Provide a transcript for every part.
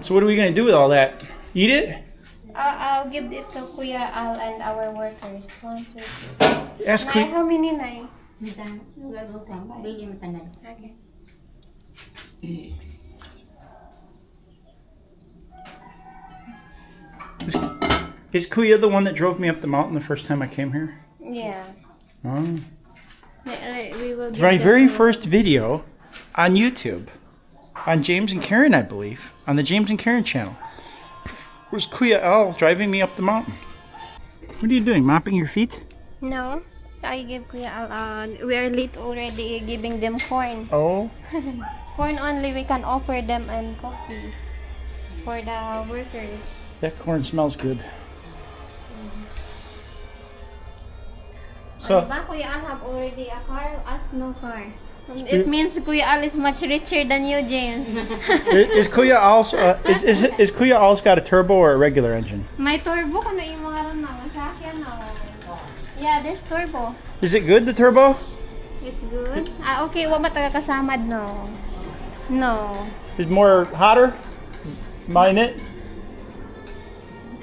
So what are we going to do with all that? Eat it? I'll give it to Kuya Al and our workers. 1, 2, 3. Ask Nay, how many, Nay? Okay. Is Kuya the one that drove me up the mountain the first time I came here? Yeah. Oh. We will give My them very a- first video on YouTube, on James and Karen, I believe, on the James and Karen channel, was Kuya Al driving me up the mountain. What are you doing, mopping your feet? No. I give Kuya Al. We are late already giving them corn. Oh. Corn only we can offer them and coffee for the workers. That corn smells good. So, So, Kuya Al have already a car, us no car. It means Kuya Al is much richer than you, James. is Kuya Al's is Kuya Al's got a turbo or a regular engine? May turbo ko na yung mga ron na. Sa akin no. Yeah, there's turbo. Is it good, the turbo? It's good. Okay, wa ba taga kasamad no? No. Is more hotter? Mine it?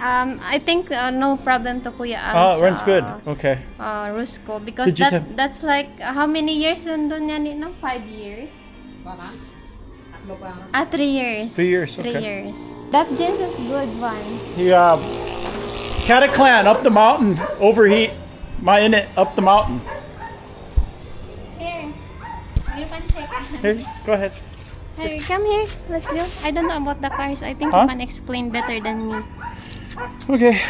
I think no problem to Kuya Oh, Al's. runs good. Okay. Rusco because Did you that's like how many years nandun yan no? 5 years. 3 years. 3 years, 3 okay. years. That James is good one. He cataclan up the mountain, overheat. Mine it up the mountain. Here, you can check. Here, go ahead. Hey, come here. Let's go. I don't know about the cars. I think Huh? you can explain better than me. Okay.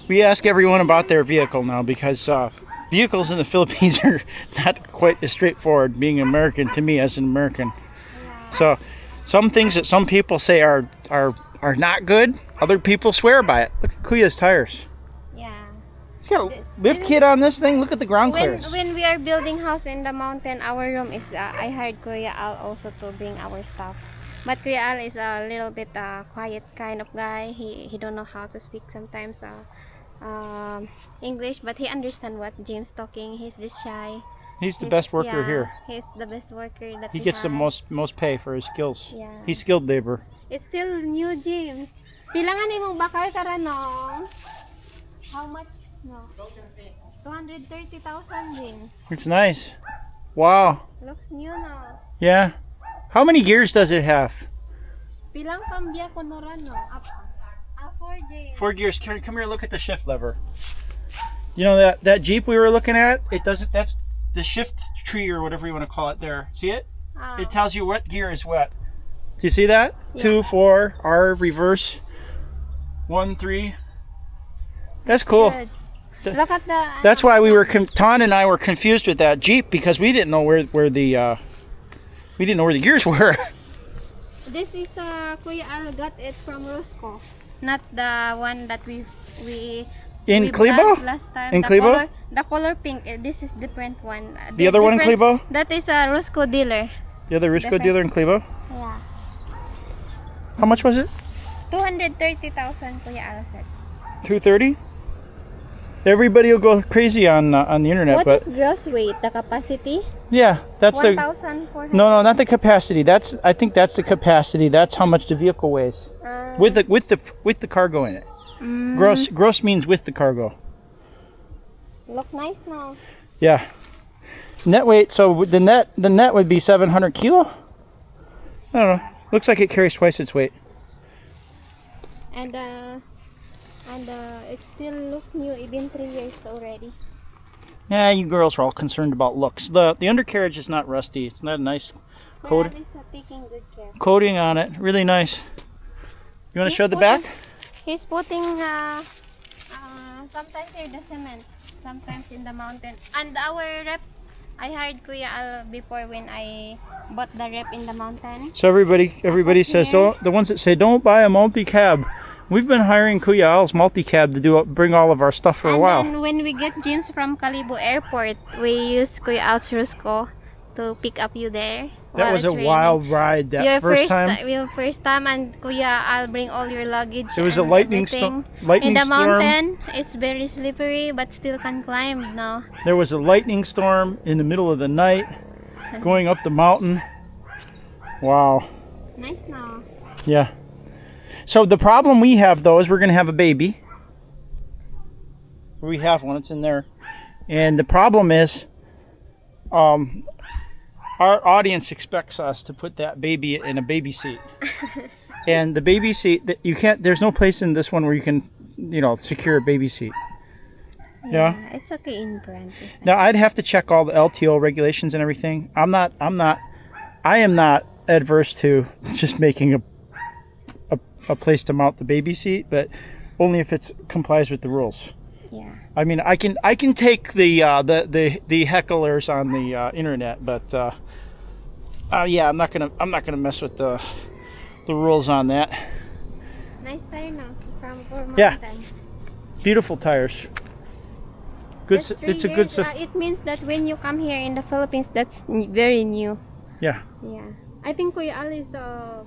We ask everyone about their vehicle now because vehicles in the Philippines are not quite as straightforward, being American to me as an American. So some things that some people say are not good, other people swear by it. Look at Kuya's tires. Yeah. He's got a lift kit on this thing. Look at the ground When clearance. when we are building house in the mountain, our room is I hired Kuya Al also to bring our stuff. But Kuya Al is a little bit quiet kind of guy. He don't know how to speak sometimes English, but he understand what James talking. He's just shy. He's the best worker yeah, here. He's the best worker that He we gets the have. most pay for his skills. Yeah. He's skilled labor. It's still new, James. Pilangan imong bakal karanong? How much? No. 230,000, James. It's nice. Wow. Looks new no. Yeah. How many gears does it have? Pilang kambya ko no ran no? 4, James. 4 gears. Karen, come here. Look at the shift lever. You know that Jeep we were looking at? It doesn't. That's the shift tree or whatever you want to call it. There. See it? Oh. It tells you what gear is what. Do you see that? Yeah. 2, 4, R, reverse. 1, 3. That's cool. Good. Look at the. That's why we were Ton and I were confused with that Jeep because we didn't know where the gears were. This is Kuya Al got it from Roscoe, not the one that we In we Clebo? bought last time. In the Clebo? The color pink. This is different one. The other one in different- Clebo? That is a Roscoe dealer. The other Risco Different. dealer in Clebo? Yeah. How much was it? 230,000 Kuya Al said. 230? Everybody will go crazy on the internet, What but is gross weight? The capacity? yeah, that's the 1,400. no, not the capacity. I think that's the capacity. That's how much the vehicle weighs with the cargo in it. Gross means with the cargo. Look nice now. Yeah. Net weight. So the net would be 700 kilo. I don't know. Looks like it carries twice its weight. And it still look new even 3 years already. Yeah, you girls are all concerned about looks. The undercarriage is not rusty. It's not a nice Kuya Al is taking good care. coating on it. Really nice. You want to He's show the putting- back? He's putting sometimes here the cement, sometimes in the mountain. And our rep, I hired Kuya Al before when I bought the rep in the mountain. So everybody says here. the ones that say don't buy a multi-cab. We've been hiring Kuya Al's multi-cab to bring all of our stuff for a And while. then when we get James from Calibo Airport, we use Kuya Al's Rusco to pick up you there. That while was a it's raining. wild ride. That Your first time. Your first time, and Kuya, I'll bring all your luggage. It was a and lightning everything. lightning In the storm. mountain, it's very slippery, but still can climb now. There was a lightning storm in the middle of the night, going up the mountain. Wow. Nice now. Yeah. So the problem we have though is we're gonna have a baby. We have one. It's in there. And the problem is, our audience expects us to put that baby in a baby seat. And the baby seat, that you can't. There's no place in this one where you can, secure a baby seat. Yeah. It's okay in brand. Now I'd have to check all the LTO regulations and everything. I am not adverse to just making a place to mount the baby seat, but only if it complies with the rules. Yeah. I mean, I can take the hecklers on the internet, but yeah, I'm not gonna mess with the rules on that. Nice tire now from Mountain. Yeah. Beautiful tires. Good. Just 3 It's a years, good. it means that when you come here in the Philippines, that's very new. Yeah. Yeah. I think Kuya Alice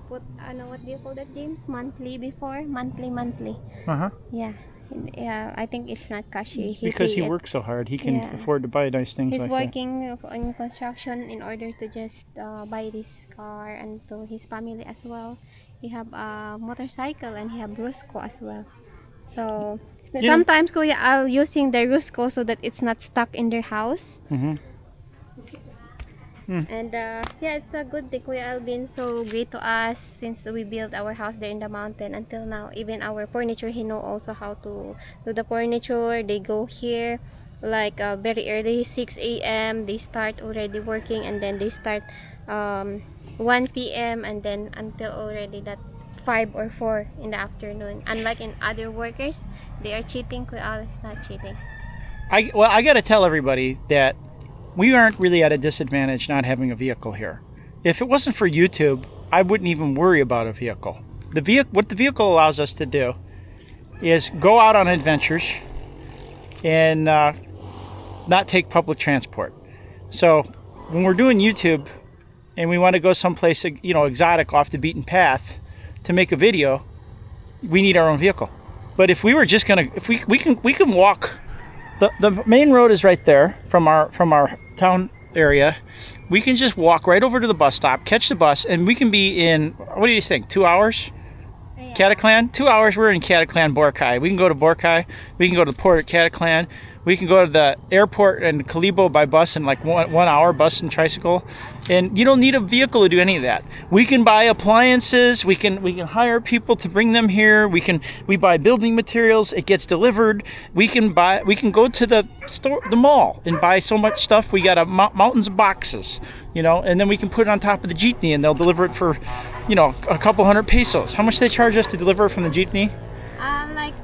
put what do you call that, James? Monthly before? Monthly. Uh-huh. Yeah. Yeah, I think it's not cashy. Because he works so hard, he can afford to buy nice things He's like working in construction in order to just buy this car, and to his family as well. He have a motorcycle and he have Rusco as well. So sometimes Kuya Al using the Rusco so that it's not stuck in their house. Mm-hmm. And yeah, it's a good thing. Kuya Al been so great to us since we built our house there in the mountain until now. Even our furniture, he know also how to do the furniture. They go here like very early, 6 a.m. They start already working, and then they start 1 p.m. and then until already that 5 or 4 in the afternoon. Unlike in other workers, they are cheating. Kuya Al is not cheating. I got to tell everybody that we aren't really at a disadvantage not having a vehicle here. If it wasn't for YouTube, I wouldn't even worry about a vehicle. What the vehicle allows us to do is go out on adventures and not take public transport. So when we're doing YouTube and we want to go someplace, exotic off the beaten path to make a video, we need our own vehicle. But if we were just we can walk. The main road is right there from our town area. We can just walk right over to the bus stop, catch the bus, and we can be in, what do you think, 2 hours? Yeah. Cataclan? 2 hours, we're in Cataclan, Boracay. We can go to Boracay. We can go to the port at Cataclan. We can go to the airport and Kalibo by bus in like 1 hour, bus and tricycle. And you don't need a vehicle to do any of that. We can buy appliances. We can hire people to bring them here. We buy building materials. It gets delivered. We can go to the store, the mall, and buy so much stuff. We got mountains of boxes, and then we can put it on top of the jeepney, and they'll deliver it for, a couple $100 pesos. How much they charge us to deliver it from the jeepney? Like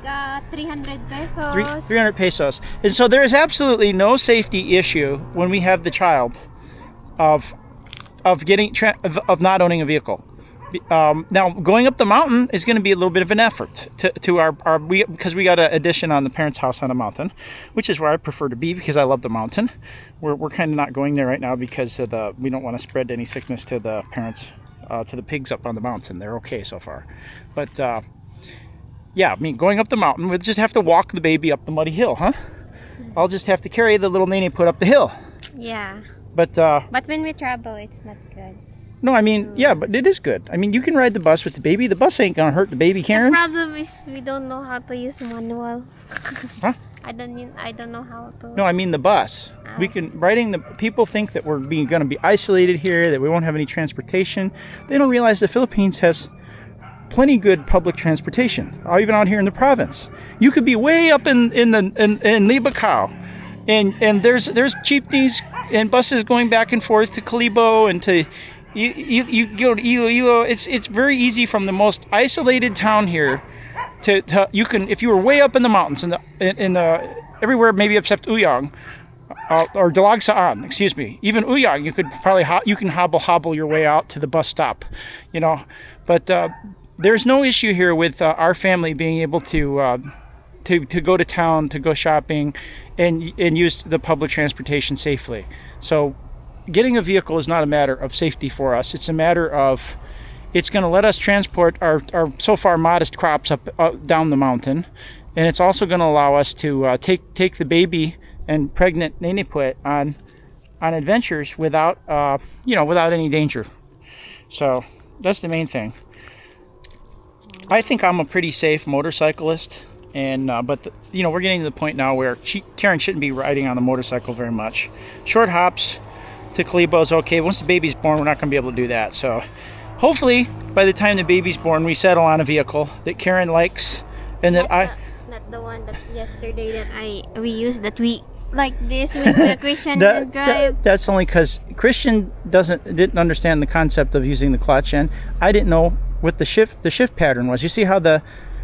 300 pesos. 300 pesos. And so there is absolutely no safety issue when we have the child of not owning a vehicle. Now going up the mountain is going to be a little bit of an effort because we got an addition on the parents' house on a mountain, which is where I prefer to be because I love the mountain. We're kind of not going there right now because we don't want to spread any sickness to the parents, to the pigs up on the mountain. They're okay so far, but yeah, going up the mountain, we'll just have to walk the baby up the muddy hill, huh? I'll just have to carry the little Minnie put up the hill. Yeah. But when we travel, it's not good. No, I mean, yeah, but it is good. I mean, you can ride the bus with the baby. The bus ain't gonna hurt the baby, Karen. The problem is we don't know how to use manual. Huh? I don't know how to. No, I mean the bus. Oh. People think that we're going to be isolated here, that we won't have any transportation. They don't realize the Philippines has plenty good public transportation, even out here in the province. You could be way up in Libacao, and there's jeepneys and buses going back and forth to Kalibo and to you go to Iloilo. It's very easy from the most isolated town here to you can, if you were way up in the mountains in the everywhere maybe except Uyang or Dalagsaan, excuse me, even Uyang, you could probably hobble your way out to the bus stop, but there's no issue here with our family being able to go to town, to go shopping, and use the public transportation safely. So getting a vehicle is not a matter of safety for us. It's a matter of it's going to let us transport our so far modest crops up down the mountain, and it's also going to allow us to take the baby and pregnant Neneput on adventures without any danger. So that's the main thing. I think I'm a pretty safe motorcyclist, and but we're getting to the point now where Karen shouldn't be riding on the motorcycle very much. Short hops to Kalibo is okay. Once the baby's born, we're not going to be able to do that. So hopefully by the time the baby's born, we settle on a vehicle that Karen likes, and that not the one that yesterday that we used, that we like this with the Christian drive. That's only because Christian didn't understand the concept of using the clutch, and I didn't know what the shift pattern was. You see how the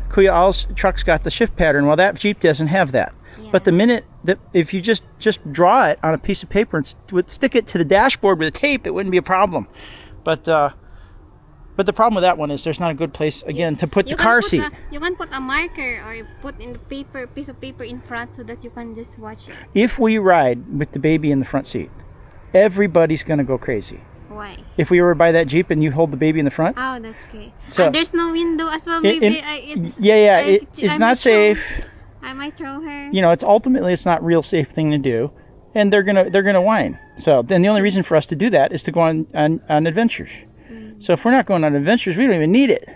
Kuya All's truck's got the shift pattern? Well, that Jeep doesn't have that. Yeah. But the minute that if you just draw it on a piece of paper and stick it to the dashboard with a tape, it wouldn't be a problem. But the problem with that one is there's not a good place again to put the car seat. You can put a marker or put in the piece of paper in front so that you can just watch it. If we ride with the baby in the front seat, everybody's gonna go crazy. Why? If we were by that Jeep and you hold the baby in the front. Oh, that's great. So, and there's no window as well, baby. It's not safe. I might throw her. It's ultimately it's not a real safe thing to do, and they're gonna whine. So then the only reason for us to do that is to go on adventures. So if we're not going on adventures, we don't even need it.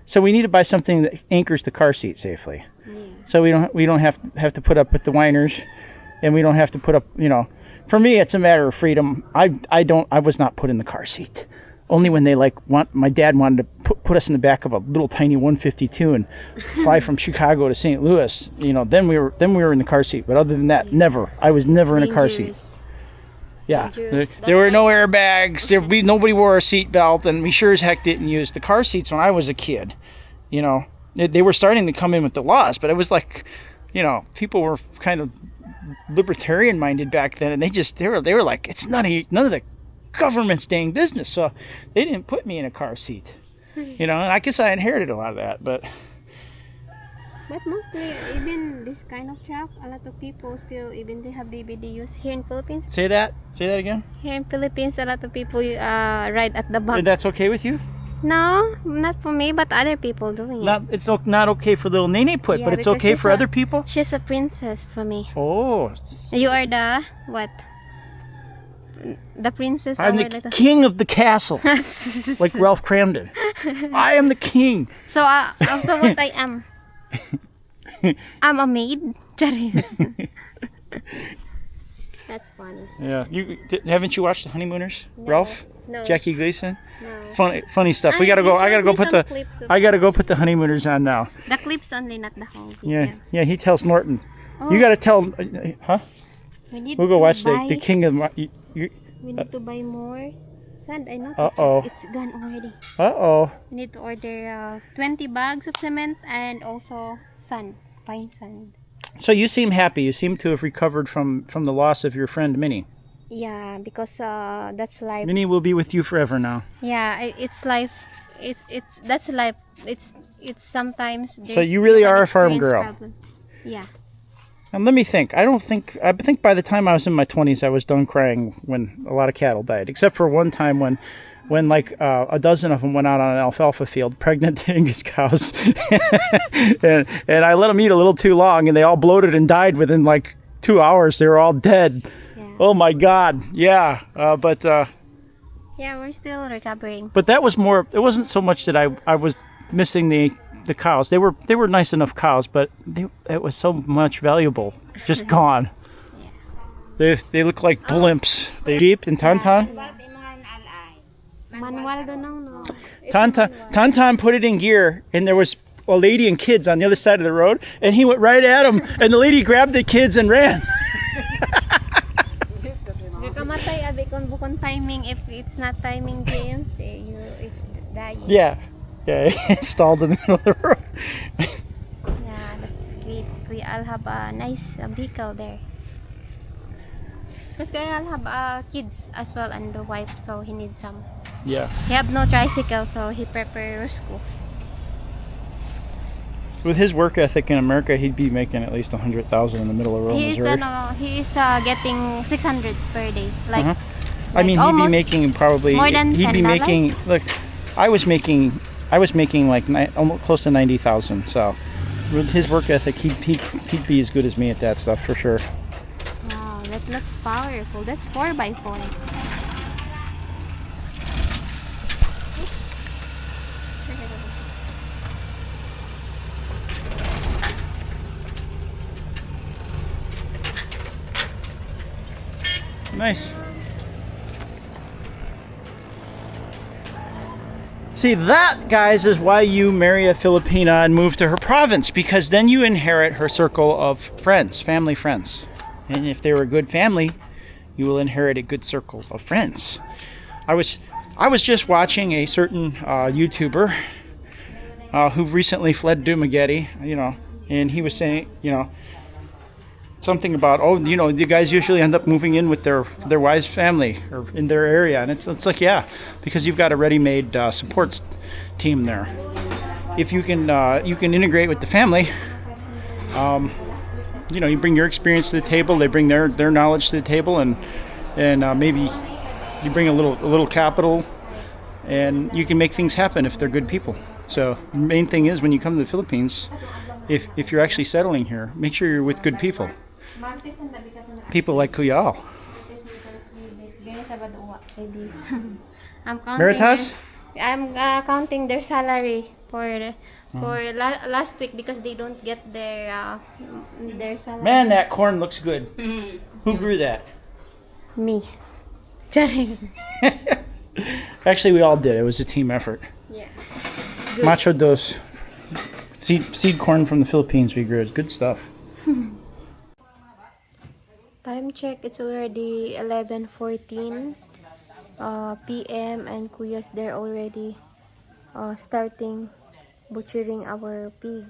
So we need to buy something that anchors the car seat safely. Yeah. So we don't have to put up with the whiners, and we don't have to put up. For me, it's a matter of freedom. I was not put in the car seat. Only when they my dad wanted to put us in the back of a little tiny 152 and fly from Chicago to St. Louis. Then we were in the car seat. But other than that, never. I was never in a car seat. Yeah, there were no airbags. Nobody wore a seat belt, and we sure as heck didn't use the car seats when I was a kid. They were starting to come in with the laws, but it was like, people were kind of libertarian minded back then, and they were like, it's none of the government's dang business. So they didn't put me in a car seat. And I guess I inherited a lot of that, but mostly, even this kind of truck, a lot of people still, even they have BBD use here in Philippines. Say that again. Here in Philippines, a lot of people ride at the back. That's okay with you? No, not for me, but other people doing it. It's not okay for little Nene Put, but it's okay for other people? She's a princess for me. Oh. You are the, what? The princess. I'm the king of the castle. Like Ralph Cramden. I am the king. So what I am? I'm a maid. Charis. That's funny. Yeah. Haven't you watched The Honeymooners? No. Ralph? No. Jackie Gleason? No. Funny stuff. I gotta go put the Honeymooners on now. The clips only, not the whole video. Yeah. He tells Norton. Oh. You gotta tell him. Huh? We'll go watch the King of. We need to buy more sand. I noticed it's gone already. We need to order 20 bags of cement and also sand, fine sand. So you seem happy. You seem to have recovered from the loss of your friend Minnie. Yeah, because that's life. Minnie will be with you forever now. Yeah, it's life. That's life. It's sometimes. So you really are a farm girl. Problem. Yeah. And let me think. I think by the time I was in my 20s, I was done crying when a lot of cattle died, except for one time when like a dozen of them went out on an alfalfa field, pregnant Angus cows, and I let them eat a little too long, and they all bloated and died within like 2 hours. They were all dead. Yeah. Oh my God! Yeah, but yeah, we're still recovering. But that was more. It wasn't so much that I was missing the cows. They were nice enough cows, but it was so much valuable just gone. Yeah. They look like blimps. They Jeep and Tantan. Tantan put it in gear, and there was a lady and kids on the other side of the road, and he went right at him, and the lady grabbed the kids and ran. Timing, if it's not timing, James, it's dying. Yeah, stalled in the middle of the road. Yeah, that's great. I'll have a nice vehicle there. Because I'll have kids as well and the wife, so he needs some. Yeah. He have no tricycle, so he prepares school. With his work ethic in America, he'd be making at least $100,000 in the middle of rural Missouri. He's getting 600 per day. Like, I mean, he'd be making probably more than he'd be making. Look, I was making like almost close to 90,000. So, with his work ethic, he'd be as good as me at that stuff for sure. Wow, that looks powerful. That's 4x4. Nice. See, that, guys, is why you marry a Filipina and move to her province, because then you inherit her circle of friends, family friends. And if they were a good family, you will inherit a good circle of friends. I was just watching a certain YouTuber who recently fled Dumaguete, and he was saying, something about, the guys usually end up moving in with their wives' family or in their area, and it's like, yeah, because you've got a ready-made support team there. If you can integrate with the family, you bring your experience to the table, they bring their knowledge to the table, and maybe you bring a little capital, and you can make things happen if they're good people. So the main thing is, when you come to the Philippines, if you're actually settling here, make sure you're with good people. People like Kuya. I'm counting. Veritas? I'm counting their salary for last week because they don't get their salary. Man, that corn looks good. Who grew that? Me. Actually, we all did. It was a team effort. Yeah. Macho dos. Seed corn from the Philippines we grew. It's good stuff. Time check, it's already 11:14 p.m. and Kuya's there already starting butchering our pig.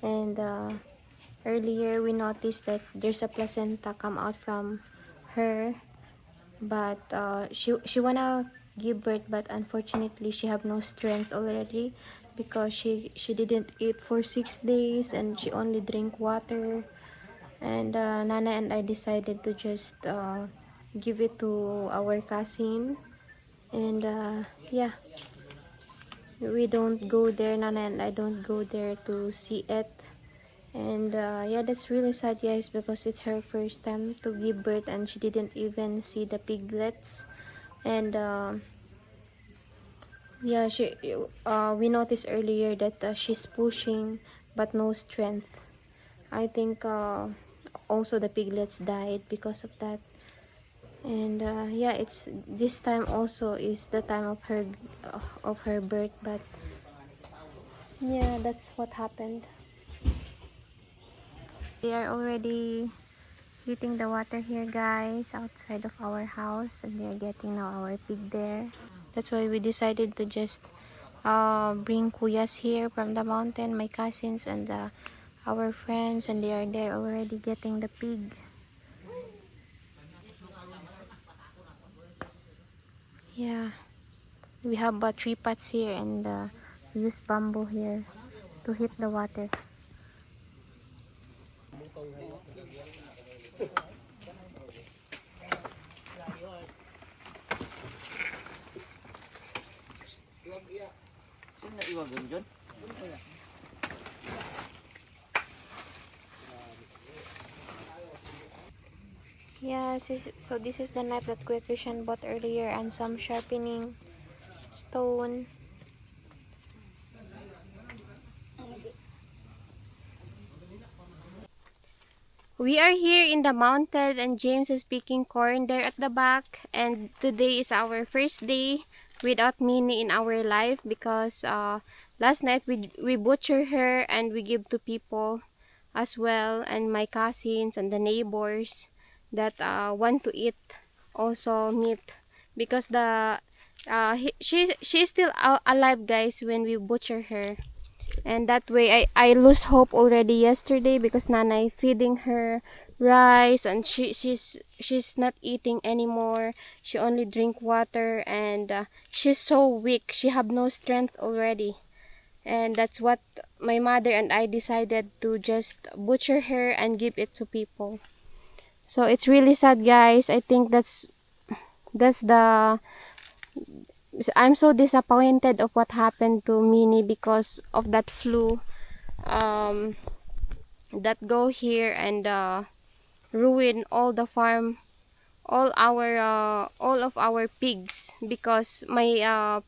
And earlier we noticed that there's a placenta come out from her, but she wanna give birth, but unfortunately she have no strength already because she didn't eat for 6 days and she only drink water. And Nana and I decided to just give it to our cousin, and yeah, we don't go there. Nana and I don't go there to see it. And yeah, that's really sad, guys, because it's her first time to give birth and she didn't even see the piglets. And yeah, we noticed earlier that she's pushing but no strength. I think also the piglets died because of that. And yeah, it's this time also is the time of her birth, but yeah, that's what happened. They are already heating the water here, guys, outside of our house, and they're getting now our pig there. That's why we decided to just bring Kuyas here from the mountain, my cousins and our friends, and they are there already getting the pig. Yeah, we have 3 pots here, and we use bamboo here to heat the water. Yeah, so this is the knife that Kuya Christian bought earlier, and some sharpening stone. We are here in the mountain, and James is picking corn there at the back. And today is our first day without Minnie in our life because last night we butcher her and we give to people as well, and my cousins and the neighbors that want to eat also meat, because she's still alive, guys, when we butcher her. And that way I lose hope already yesterday because Nanay feeding her rice and she's not eating anymore. She only drink water, and she's so weak. She have no strength already. And that's what my mother and I decided to just butcher her and give it to people. So it's really sad, guys. I think that's the I'm so disappointed of what happened to Minnie because of that flu that go here and ruin all the farm, all of our pigs, because my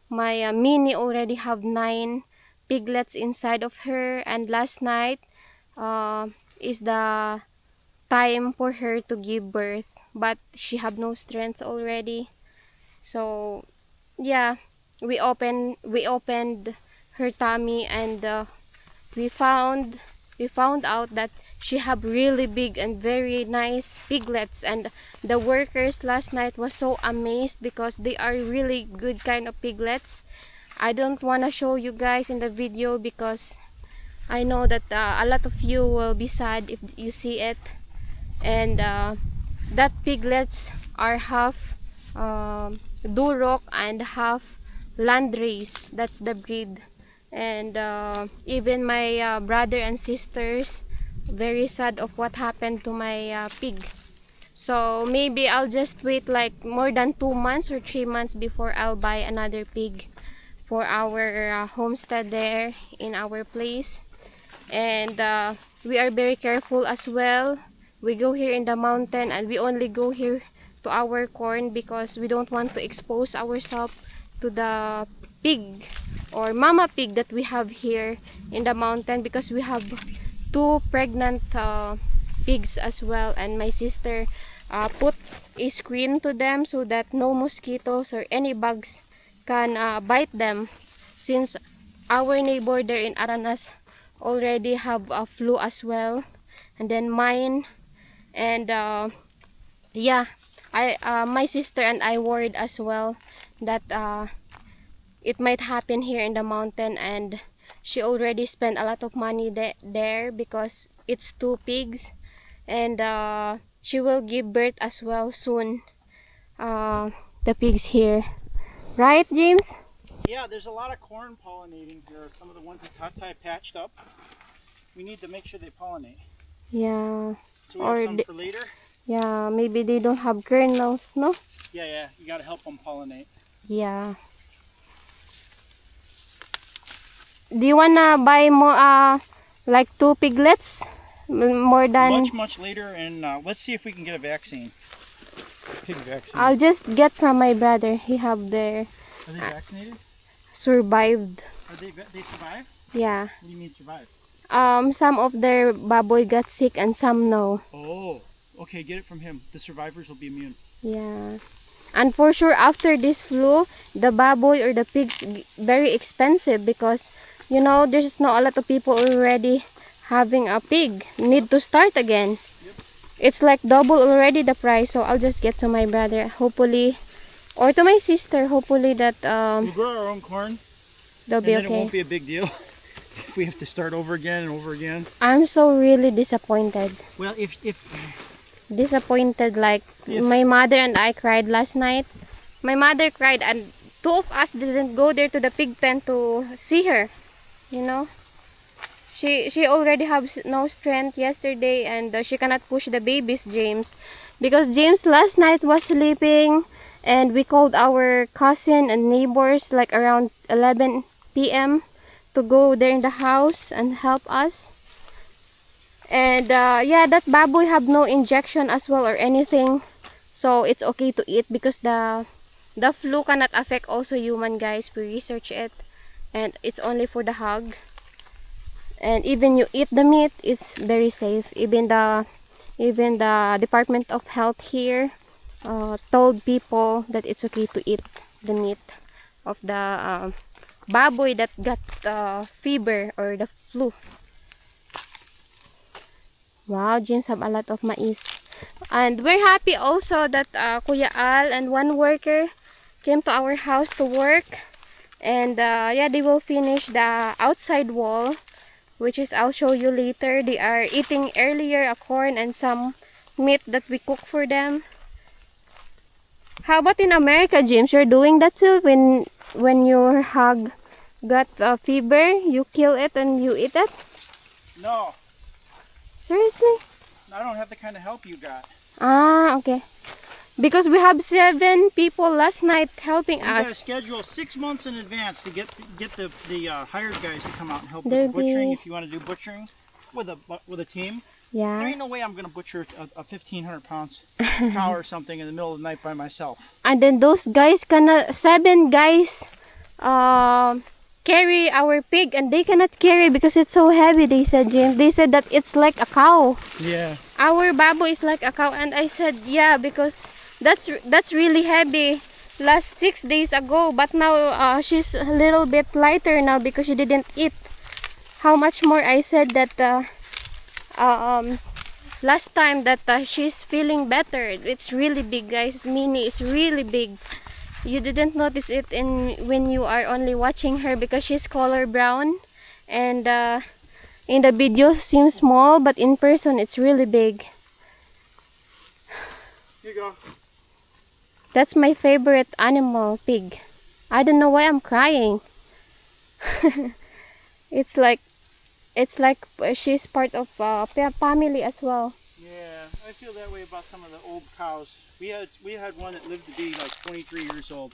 Minnie already have 9 piglets inside of her, and last night is the time for her to give birth, but she have no strength already. So yeah, we opened her tummy, and we found out that she have really big and very nice piglets, and the workers last night was so amazed because they are really good kind of piglets. I don't want to show you guys in the video because I know that a lot of you will be sad if you see it. And that piglets are half Duroc and half Landrace. That's the breed. And even my brother and sisters very sad of what happened to my pig. So maybe I'll just wait like more than 2 months or 3 months before I'll buy another pig for our homestead there in our place. And we are very careful as well. We go here in the mountain, and we only go here to our corn because we don't want to expose ourselves to the pig or mama pig that we have here in the mountain, because we have 2 pregnant pigs as well, and my sister put a screen to them so that no mosquitoes or any bugs can bite them, since our neighbor there in Aranas already have a flu as well, and then mine. And yeah, my sister and I worried as well that it might happen here in the mountain, and she already spent a lot of money there because it's 2 pigs, and she will give birth as well soon, the pigs here, right James? Yeah, there's a lot of corn pollinating here. Some of the ones that Tatai patched up. We need to make sure they pollinate. Yeah. So we have some for later? Yeah, maybe they don't have kernels, no? Yeah, you gotta help them pollinate. Yeah. Do you wanna buy more, like 2 piglets? More than... Much later, and let's see if we can get a vaccine. Pig vaccine. I'll just get from my brother. He have their... Are they vaccinated? Survived. Are they survive? Yeah. What do you mean survive? Some of their baboy got sick and some no. Oh, okay, get it from him. The survivors will be immune. Yeah. And for sure after this flu, the baboy or the pigs very expensive, because you know there's not a lot of people already having a pig. Need to start again. Yep. It's like double already the price, so I'll just get to my brother, hopefully, or to my sister, hopefully that we'll grow our own corn. They'll be and then okay. It won't be a big deal if we have to start over again and over again. I'm so really disappointed. Well, if Disappointed, like my mother and I cried last night. My mother cried, and 2 of us didn't go there to the pig pen to see her. You know, she already has no strength yesterday, and she cannot push the babies, James, because James last night was sleeping, and we called our cousin and neighbors like around 11 p.m. to go there in the house and help us. And yeah, that baboy have no injection as well or anything, so it's okay to eat because the flu cannot affect also human, guys. We research it, and it's only for the hog. And even you eat the meat, it's very safe. Even the Department of Health here told people that it's okay to eat the meat of the baboy that got fever or the flu. Wow, James have a lot of mais. And we're happy also that Kuya Al and one worker came to our house to work. And yeah, they will finish the outside wall, which is I'll show you later. They are eating earlier a corn and some meat that we cook for them. How about in America, James? You're doing that too? When your hog got fever, you kill it and you eat it? No. Seriously? I don't have the kind of help you got. Ah, okay. Because we have 7 people last night helping us. You gotta schedule 6 months in advance to get the hired guys to come out and help with the butchering. If you want to do butchering with a team. Yeah. There ain't no way I'm gonna butcher a 1,500 pounds cow or something in the middle of the night by myself. And then those guys 7 guys carry our pig, and they cannot carry because it's so heavy. They said, James. They said that it's like a cow. Yeah. our babo is like a cow, and I said, yeah, because that's really heavy last 6 days ago, but now she's a little bit lighter now because she didn't eat. How much more I said that last time that she's feeling better. It's really big, guys. Minnie is really big. You didn't notice it when you are only watching her because she's color brown, and in the video seems small, but in person it's really big. Here you go. That's my favorite animal, pig. I don't know why I'm crying. it's like she's part of family as well. Yeah, I feel that way about some of the old cows. We had one that lived to be like 23 years old.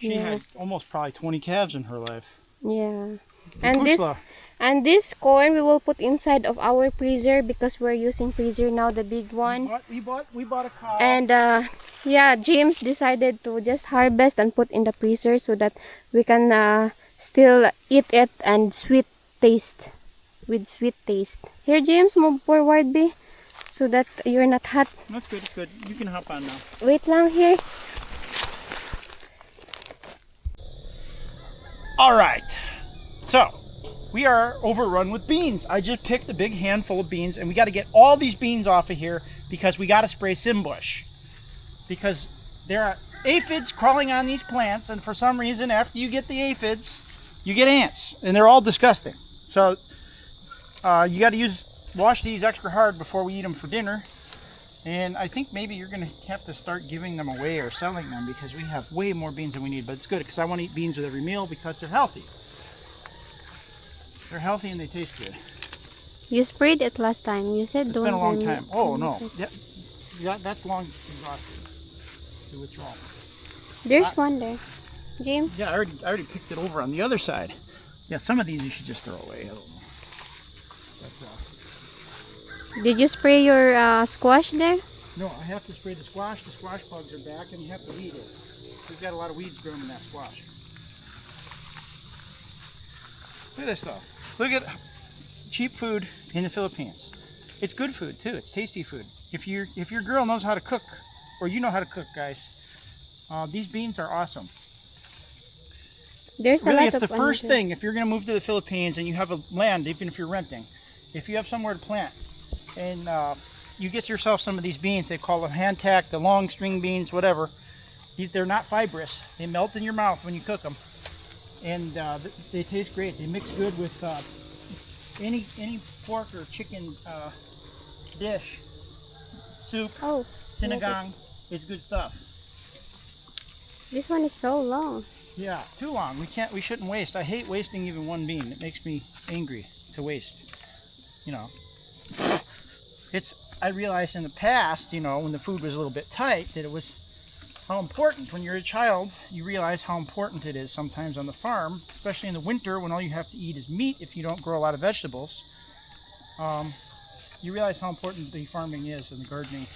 She had almost probably 20 calves in her life. Yeah. Pushla. And this corn we will put inside of our freezer because we're using freezer now, the big one. We bought a cow. And yeah, James decided to just harvest and put in the freezer so that we can still eat it and sweet taste. Here, James, move forward, B, so that you're not hot. That's good. It's good. You can hop on now. Wait lang here. All right. So we are overrun with beans. I just picked a big handful of beans, and we got to get all these beans off of here because we got to spray Simbush, because there are aphids crawling on these plants, and for some reason, after you get the aphids, you get ants, and they're all disgusting. So you got to wash these extra hard before we eat them for dinner. And I think maybe you're going to have to start giving them away or selling them because we have way more beans than we need. But it's good because I want to eat beans with every meal because they're healthy. They're healthy and they taste good. You sprayed it last time. You said it's don't. It's been a long time. Oh no, that's long exhausted. The withdrawal. There's one there, James. Yeah, I already picked it over on the other side. Yeah, some of these you should just throw away. I don't know. But, did you spray your squash there? no, I have to spray the squash. The squash bugs are back, and you have to weed it. We've got a lot of weeds growing in that squash. Look at this stuff. Look at cheap food in the Philippines. It's good food too. It's tasty food. If your girl knows how to cook, or you know how to cook, guys, these beans are awesome. There's really, it's the first thing. If you're going to move to the Philippines and you have a land, even if you're renting, if you have somewhere to plant, and you get yourself some of these beans, they call them hand tack, the long string beans, whatever. They're not fibrous. They melt in your mouth when you cook them, and they taste great. They mix good with any pork or chicken dish, soup, sinigang. It's good stuff. This one is so long. Yeah, too long. We shouldn't waste. I hate wasting even one bean. It makes me angry to waste. You know, I realized in the past, you know, when the food was a little bit tight, that it was how important, when you're a child, you realize how important it is sometimes on the farm, especially in the winter when all you have to eat is meat if you don't grow a lot of vegetables. You realize how important the farming is and the gardening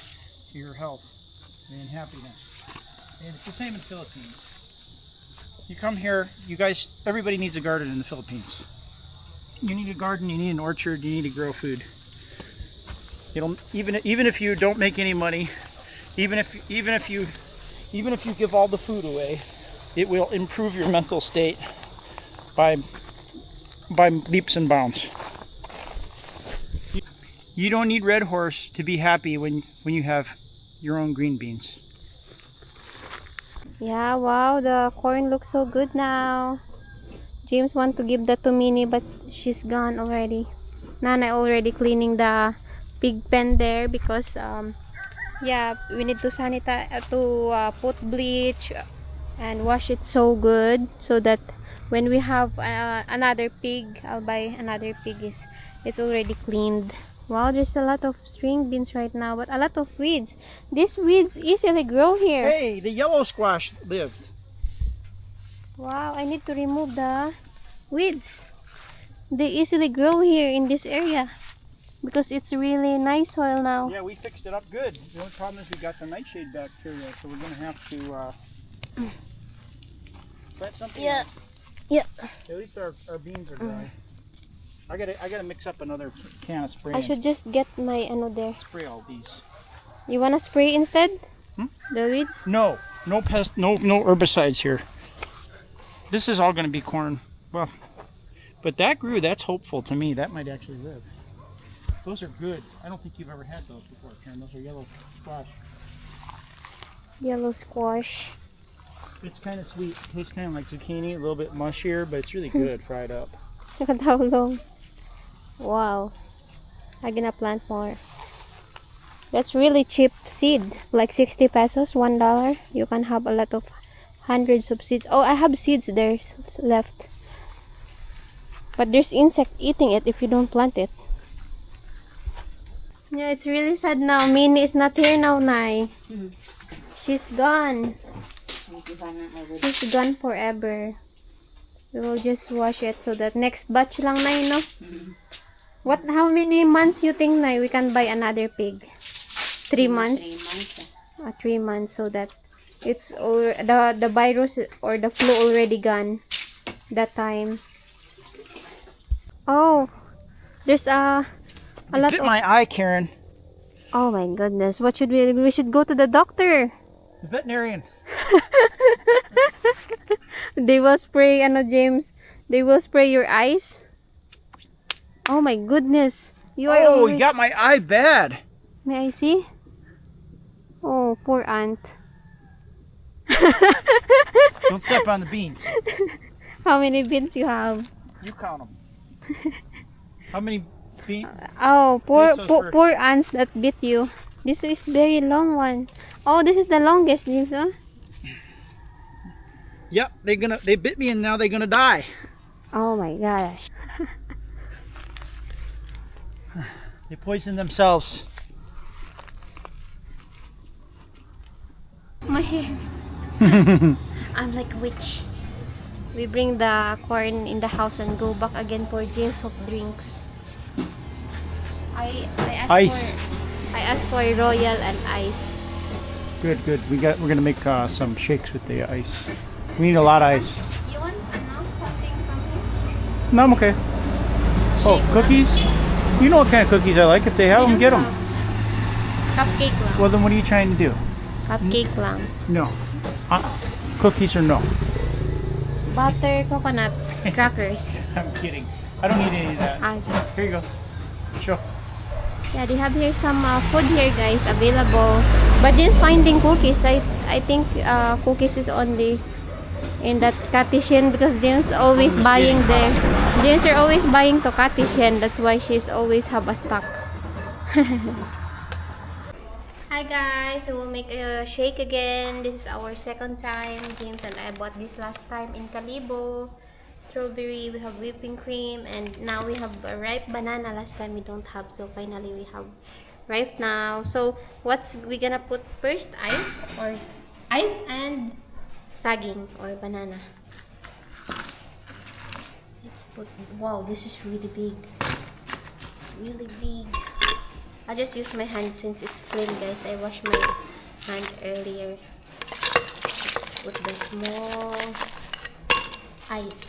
to your health and happiness. And it's the same in the Philippines. You come here, you guys, everybody needs a garden in the Philippines. You need a garden, you need an orchard, you need to grow food. Even if you don't make any money, even if you give all the food away, it will improve your mental state by leaps and bounds. You don't need Red Horse to be happy when you have your own green beans. Yeah, wow, the corn looks so good now. James want to give that to Minnie, but she's gone already. Nana already cleaning the pig pen there because yeah, we need to sanitize, to put bleach and wash it so good so that when we have another pig, I'll buy another pig, it's already cleaned. Wow, there's a lot of string beans right now, but a lot of weeds. These weeds easily grow here. Hey, the yellow squash lived. Wow, I need to remove the weeds. They easily grow here in this area because it's really nice soil now. Yeah, we fixed it up good. The only problem is we got the nightshade bacteria, so we're going to have to plant something else. Yeah. At least our beans are dry. I gotta mix up another can of spray. I should just get my ano there. Spray all these. You wanna spray instead? Hmm? The weeds? No pest, no herbicides here. This is all gonna be corn. Well, but that grew. That's hopeful to me. That might actually live. Those are good. I don't think you've ever had those before, Karen. Those are yellow squash. Yellow squash. It's kind of sweet. Tastes kind of like zucchini, a little bit mushier, but it's really good fried up. Look at how long. Wow. I'm gonna plant more. That's really cheap seed. Like 60 pesos, $1. You can have a lot of hundreds of seeds. Oh, I have seeds there left. But there's insect eating it if you don't plant it. Yeah, it's really sad now. Minnie is not here now, Nai. She's gone. She's gone forever. We will just wash it so that next batch lang, Nai, no? What? How many months you think, Nai, we can buy another pig? 3 months? 3 months, so that it's all the virus or the flu already gone that time. Oh, there's a lot Bit of... my eye, Karen. Oh my goodness, what should we should go to the doctor. The veterinarian. They will spray, James. They will spray your eyes. Oh my goodness. You got my eye bad. May I see? Oh, poor aunt. Don't step on the beans. How many beans you have? You count them. How many beans? Oh, poor Pesos for- poor ants that bit you. This is very long one. Oh, this is the longest, James, huh? Yep, they bit me and now they're gonna die. Oh my gosh. They poisoned themselves. My hair. I'm like a witch. We bring the corn in the house and go back again for James soft drinks. I asked for royal and ice. Good. We're gonna make some shakes with the ice. We need a lot of ice. You want something from here? No, I'm okay. Oh, Shake cookies? You know what kind of cookies I like. If they have them, get them. Cupcake lang. Well, then what are you trying to do? Cupcake lang. No. Cookies or no? Butter, coconut, crackers. I'm kidding. I don't need any of that. Okay. Here you go. Sure. Yeah, they have here some food here, guys, available. But just finding cookies, I think cookies is only in that Katishan because James always buying there. James are always buying to Katishan. That's why she's always have a stock. Hi guys, we will make a shake again. This is our second time. James and I bought this last time in Calibo. Strawberry, we have whipping cream, and now we have a ripe banana. Last time we don't have, so finally we have ripe now. So what's we gonna put first? Ice and saging or banana. Let's put, wow, this is really big. Really big. I'll just use my hand since it's clean, guys. I washed my hand earlier. Let's put the small ice.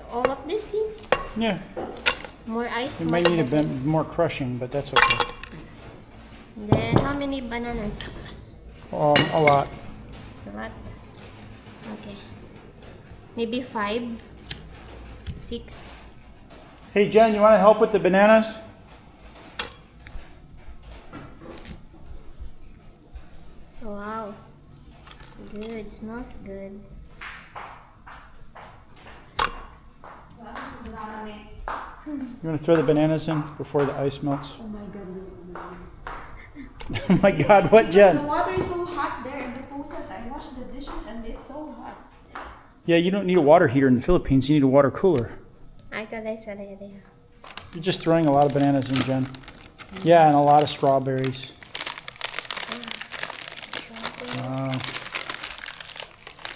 All of these things? Yeah. More ice? You might need a bit more crushing, but that's okay. Then, how many bananas? A lot. A lot? Okay. Maybe 5? 6? Hey, Jen, you want to help with the bananas? Wow. Good. Smells good. You want to throw the bananas in before the ice melts? Oh my god. Oh my God, what, Jen? The water is so hot there in the faucet. I washed the dishes and it's so hot. Yeah, you don't need a water heater in the Philippines. You need a water cooler. You're just throwing a lot of bananas in, Jen. Yeah, and a lot of strawberries. Wow.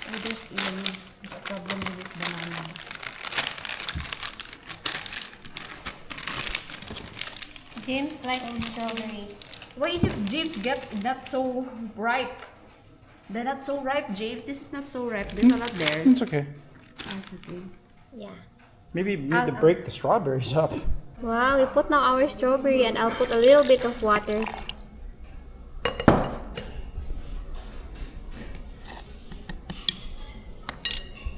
Oh, there's even a problem with this banana. James likes strawberry. Why is it James get that so ripe? They're not so ripe, James. This is not so ripe. There's a lot there. It's okay. That's okay. Yeah. Maybe you need to break the strawberries up. Wow, we put now our strawberry and I'll put a little bit of water.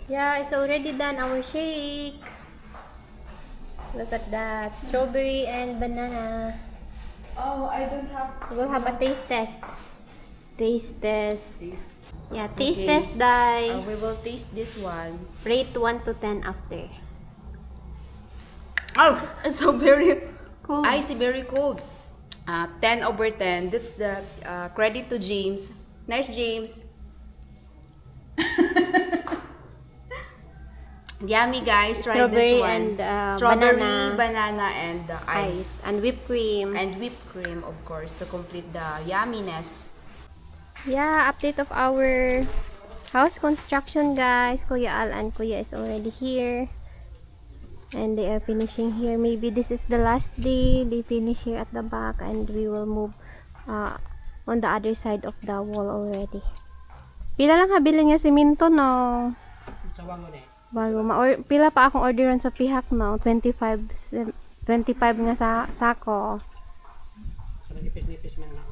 Yeah, it's already done, our shake. Look at that, strawberry and banana. Oh, I don't have... We'll have a taste test. Taste test. Yeah, taste Okay. test, die. We will taste this one. Rate 1 to 10 after. Oh, it's so very Cool. icy, very cold. 10 over 10. That's the credit to James. Nice, James. Yummy, guys. Try Strawberry this one. and Strawberry, banana. banana, and ice. And whipped cream. And whipped cream, of course, to complete the yumminess. Yeah, update of our house construction, guys. Kuya Al and Kuya is already here. And they are finishing here. Maybe this is the last day. They finish here at the back and we will move on the other side of the wall already. Pila lang habili niya siminto, no? Sa wangon eh. Bago pila pa akong orderan sa pihak, no? 25 nga sa sako. Sa nipis-nipis man na.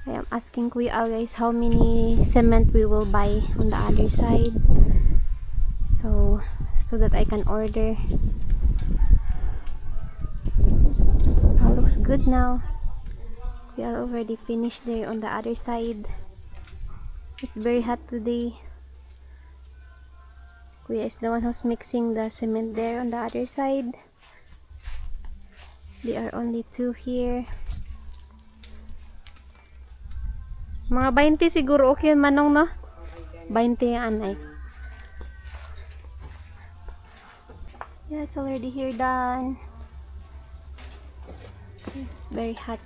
I am asking Kuya Al, guys, how many cement we will buy on the other side. So that I can order. Looks good now. We are already finished there on the other side. It's very hot today. Kuya is the one who's mixing the cement there on the other side. There are only 2 here. Mga 20 siguro okay yun, Manong, no? 20 yan, ay. Yeah, it's already here done. It's very hot.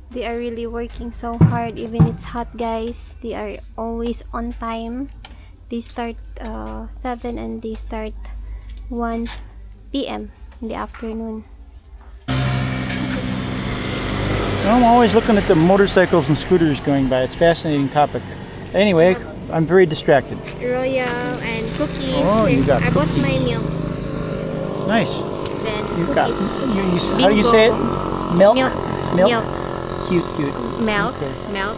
They are really working so hard, even it's hot, guys. They are always on time. They start 7 and they start 1 p.m. in the afternoon. I'm always looking at the motorcycles and scooters going by. It's a fascinating topic. Anyway, I'm very distracted. Royal and cookies. Oh, you got I bought my milk. Nice. Then You've got. cookies. How do you say it? Milk. Milk. Milk. Milk. Cute. Milk. Okay. Milk.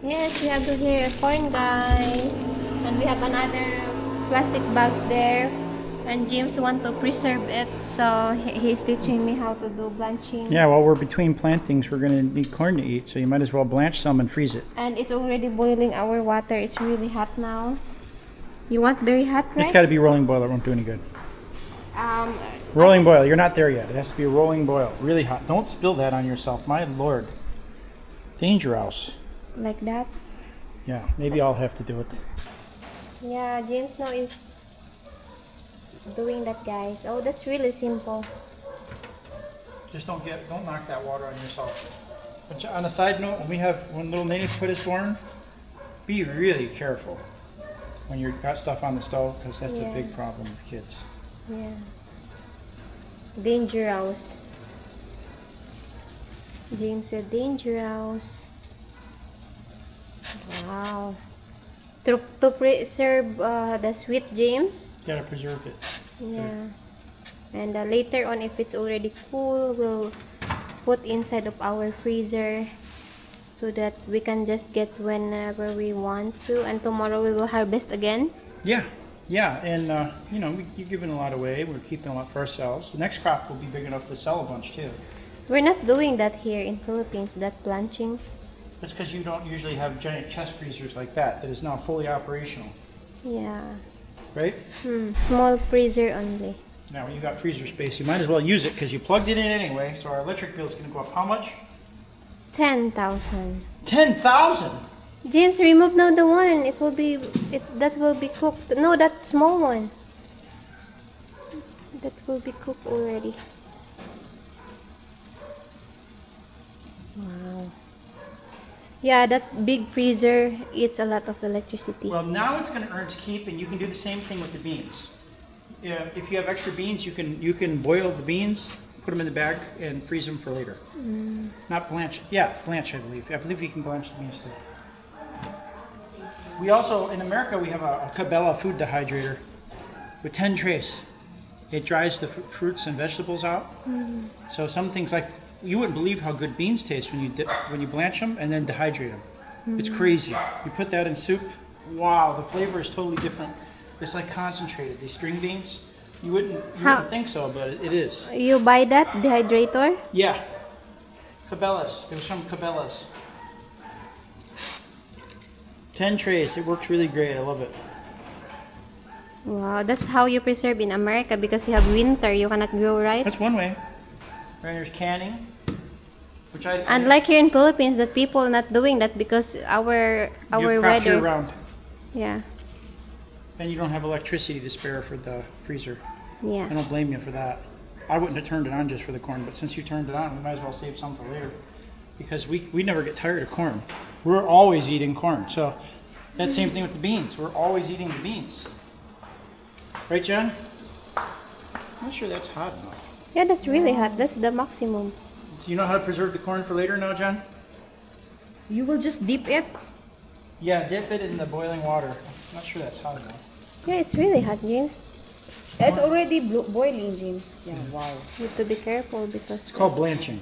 Yes, we have to hear corn, guys. And we have another plastic bags there. And James want to preserve it, so he's teaching me how to do blanching. Yeah, while we're between plantings, we're going to need corn to eat, so you might as well blanch some and freeze it. And it's already boiling our water. It's really hot now. You want very hot, right? It's got to be rolling boil. It won't do any good. I- Rolling boil. You're not there yet. It has to be a rolling boil. Really hot. Don't spill that on yourself. My lord. Dangerous. Like that? Yeah, maybe I'll have to do it. Yeah, James now is doing that, guys. Oh, that's really simple. Just don't knock that water on yourself. But on a side note, when little Minnie is born, be really careful when you've got stuff on the stove, because that's a Yeah. big problem with kids. Yeah. Dangerous. James said dangerous. Wow. To preserve the sweet, James. You gotta preserve it. Yeah. And later on, if it's already cool, we'll put inside of our freezer so that we can just get whenever we want to. And tomorrow we will harvest again. Yeah, and you're giving a lot away. We're keeping a lot for ourselves. The next crop will be big enough to sell a bunch too. We're not doing that here in Philippines, that blanching. That's because you don't usually have giant chest freezers like that is now fully operational, Yeah. right? Small freezer only. Now when you got freezer space, you might as well use it because you plugged it in anyway. So our electric bill is going to go up how much? 10,000. 10,000. James, remove now the one. That will be cooked. No, that small one. That will be cooked already. Wow. Yeah, that big freezer eats a lot of electricity. Well, now it's going to earn its keep, and you can do the same thing with the beans. If you have extra beans, you can boil the beans put them in the bag and freeze them for later. Not blanch. Yeah, blanch, I believe. I believe you can blanch the beans too. We also, in America, we have a Cabela food dehydrator with 10 trays. It dries the fruits and vegetables out. So some things like, you wouldn't believe how good beans taste when you blanch them and then dehydrate them. It's crazy. You put that in soup, wow, the flavor is totally different. It's like concentrated. These string beans, you wouldn't think so, but it is. You buy that dehydrator? Yeah. Cabela's. It was from Cabela's. 10 trays. It works really great. I love it. Wow, that's how you preserve in America because you have winter. You cannot grow, right? That's one way. Right, there's canning, which And like here in Philippines, that people not doing that because our you have crops weather. year-round, Yeah, and you don't have electricity to spare for the freezer. yeah. I don't blame you for that. I wouldn't have turned it on just for the corn, but since you turned it on, we might as well save some for later. Because we never get tired of corn. We're always eating corn. So that same thing with the beans. We're always eating the beans. Right, John? I'm not sure that's hot enough. Yeah, that's really hot. That's the maximum. Do you know how to preserve the corn for later now, John? You will just dip it. Yeah, dip it in the boiling water. I'm not sure that's hot enough. Yeah, it's really hot, James. It's already boiling, James. Yeah, wow. You have to be careful because It's called blanching.